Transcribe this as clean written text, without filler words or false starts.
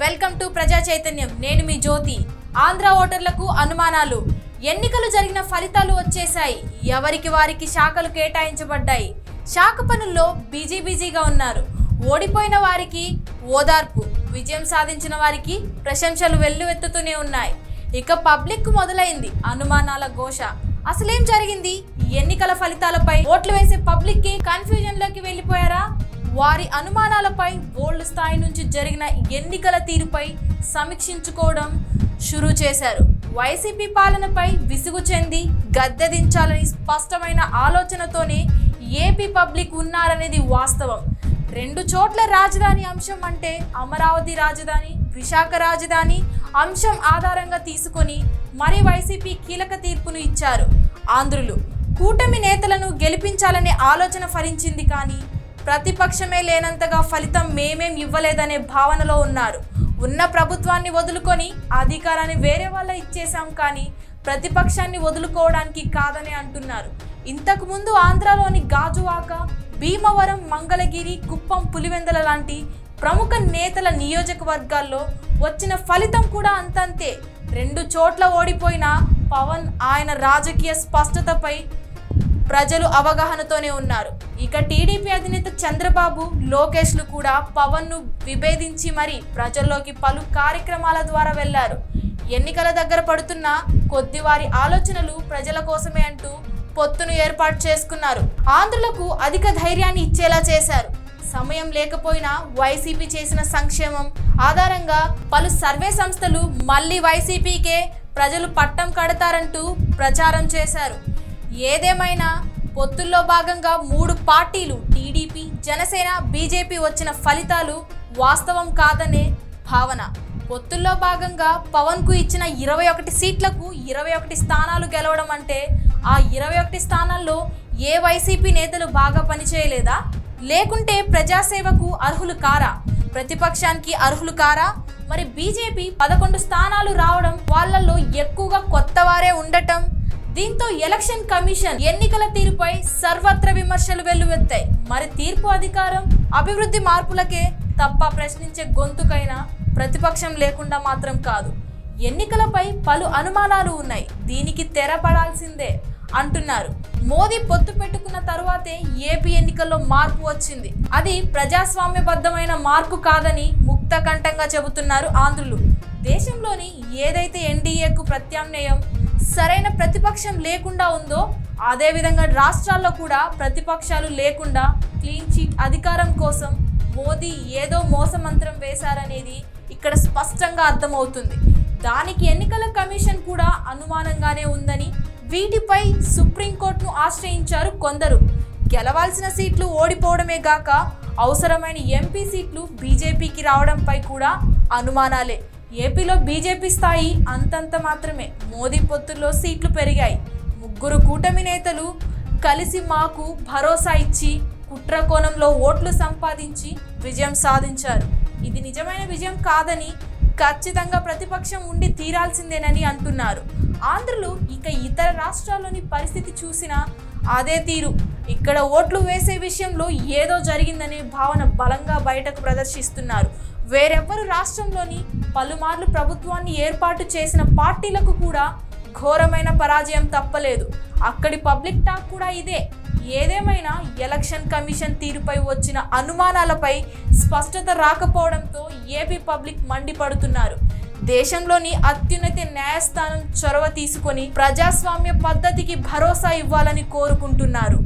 Welcome to ప్రజా చైతన్యం. నేను మీ జ్యోతి. ఆంధ్ర ఓటర్లకు అనుమానాలు. ఎన్నికలు జరిగిన ఫలితాలు వచ్చేశాయి. ఎవరికి వారికి శాఖలు కేటాయించబడ్డాయి. శాఖ పనుల్లో బిజీగా ఉన్నారు. ఓడిపోయిన వారికి ఓదార్పు, విజయం సాధించిన వారికి ప్రశంసలు వెల్లువెత్తుతూనే ఉన్నాయి. ఇక పబ్లిక్ మొదలైంది అనుమానాల ఘోష. అసలేం జరిగింది? ఎన్నికల ఫలితాలపై ఓట్లు వేసే పబ్లిక్ కన్ఫ్యూజన్ లోకి వెళ్ళిపోయారా? వారి అనుమానాలపై బోల్డ్ స్థాయి నుంచి జరిగిన ఎన్నికల తీరుపై సమీక్షించుకోవడం షురూ చేశారు. వైసీపీ పాలనపై విసుగు చెంది గద్దె దించాలని స్పష్టమైన ఆలోచనతోనే ఏపీ పబ్లిక్ ఉన్నారనేది వాస్తవం. 2 చోట్ల రాజధాని అంశం అంటే అమరావతి రాజధాని, విశాఖ రాజధాని అంశం ఆధారంగా తీసుకొని మరి వైసీపీ కీలక తీర్పును ఇచ్చారు. ఆంధ్రులు కూటమి నేతలను గెలిపించాలనే ఆలోచన ఫలించింది, కానీ ప్రతిపక్షమే లేనంతగా ఫలితం మేమేం ఇవ్వలేదనే భావనలో ఉన్నారు. ఉన్న ప్రభుత్వాన్ని వదులుకొని అధికారాన్ని వేరే వాళ్ళ ఇచ్చేశాం, కానీ ప్రతిపక్షాన్ని వదులుకోవడానికి కాదని అంటున్నారు. ఇంతకుముందు ఆంధ్రాలోని గాజువాక, భీమవరం, మంగళగిరి, కుప్పం, పులివెందుల లాంటి ప్రముఖ నేతల నియోజకవర్గాల్లో వచ్చిన ఫలితం కూడా అంతంతే. 2 చోట్ల ఓడిపోయిన పవన్ ఆయన రాజకీయ స్పష్టతపై ప్రజలు అవగాహనతోనే ఉన్నారు. ఇక టీడీపీ అధినేత చంద్రబాబు, లోకేష్లు కూడా పవన్ను విభేదించి మరి ప్రజల్లోకి పలు కార్యక్రమాల ద్వారా వెళ్లారు. ఎన్నికల దగ్గర పడుతున్న కొద్ది వారి ఆలోచనలు ప్రజల కోసమే అంటూ పొత్తును ఏర్పాటు చేసుకున్నారు. ఆంధ్రులకు అధిక ధైర్యాన్ని ఇచ్చేలా చేశారు. సమయం లేకపోయినా వైసీపీ చేసిన సంక్షేమం ఆధారంగా పలు సర్వే సంస్థలు మళ్ళీ వైసీపీకే ప్రజలు పట్టం కడతారంటూ ప్రచారం చేశారు. ఏదేమైనా పొత్తుల్లో భాగంగా 3 పార్టీలు టీడీపీ, జనసేన, బీజేపీ వచ్చిన ఫలితాలు వాస్తవం కాదనే భావన. పొత్తుల్లో భాగంగా పవన్కు ఇచ్చిన 21 సీట్లకు 21 స్థానాలు గెలవడం అంటే ఆ 21 స్థానాల్లో ఏ వైసీపీ నేతలు బాగా పనిచేయలేదా? లేకుంటే ప్రజాసేవకు అర్హులు కారా? ప్రతిపక్షానికి అర్హులు కారా? మరి బీజేపీ 11 స్థానాలు రావడం, వాళ్ళల్లో ఎక్కువగా కొత్త వారే ఉండటం, దీంతో ఎలక్షన్ కమిషన్ ఎన్నికల తీరుపై సర్వత్ర విమర్శలు వెల్లువెత్తాయి. మరి తీర్పు అధికారం, అభివృద్ధి మార్పులకే తప్ప ప్రశ్నించే గొంతుకైనా ప్రతిపక్షం లేకుండా మాత్రం కాదు. ఎన్నికలపై పలు అనుమానాలు ఉన్నాయి. దీనికి తెరపడాల్సిందే అంటున్నారు. మోదీ పొత్తు పెట్టుకున్న తరువాతే ఏపీ ఎన్నికల్లో మార్పు వచ్చింది. అది ప్రజాస్వామ్యబద్ధమైన మార్పు కాదని ముక్త కంఠంగా చెబుతున్నారు ఆంధ్రులు. దేశంలోని ఏదైతే ఎన్డీఏకు ప్రత్యామ్నాయం సరైన ప్రతిపక్షం లేకుండా ఉందో, అదేవిధంగా రాష్ట్రాల్లో కూడా ప్రతిపక్షాలు లేకుండా క్లీన్ చీట్ అధికారం కోసం మోదీ ఏదో మోసమంత్రం వేశారనేది ఇక్కడ స్పష్టంగా అర్థమవుతుంది. దానికి ఎన్నికల కమిషన్ కూడా అనుమానంగానే ఉందని, వీటిపై సుప్రీంకోర్టును ఆశ్రయించారు కొందరు. గెలవాల్సిన సీట్లు ఓడిపోవడమే గాక అవసరమైన ఎంపీ సీట్లు బీజేపీకి రావడంపై కూడా అనుమానాలే. ఏపీలో బీజేపీ స్థాయి అంతంత మాత్రమే. మోదీ పొత్తుల్లో సీట్లు పెరిగాయి. 3 కూటమి నేతలు కలిసి మాకు భరోసా ఇచ్చి కుట్ర కోణంలో ఓట్లు సంపాదించి విజయం సాధించారు. ఇది నిజమైన విజయం కాదని, ఖచ్చితంగా ప్రతిపక్షం ఉండి తీరాల్సిందేనని అంటున్నారు ఆంధ్రులు. ఇక ఇతర రాష్ట్రాల్లోని పరిస్థితి చూసినా అదే తీరు. ఇక్కడ ఓట్లు వేసే విషయంలో ఏదో జరిగిందనే భావన బలంగా బయటకు ప్రదర్శిస్తున్నారు. వేరెవ్వరు రాష్ట్రంలోని పలుమార్లు ప్రభుత్వాన్ని ఏర్పాటు చేసిన పార్టీలకు కూడా ఘోరమైన పరాజయం తప్పలేదు. అక్కడి పబ్లిక్ టాక్ కూడా ఇదే. ఏదేమైనా ఎలక్షన్ కమిషన్ తీరుపై వచ్చిన అనుమానాలపై స్పష్టత రాకపోవడంతో ఏపీ పబ్లిక్ మండిపడుతున్నారు. దేశంలోని అత్యున్నత న్యాయస్థానం చొరవ తీసుకొని ప్రజాస్వామ్య పద్ధతికి భరోసా ఇవ్వాలని కోరుకుంటున్నారు.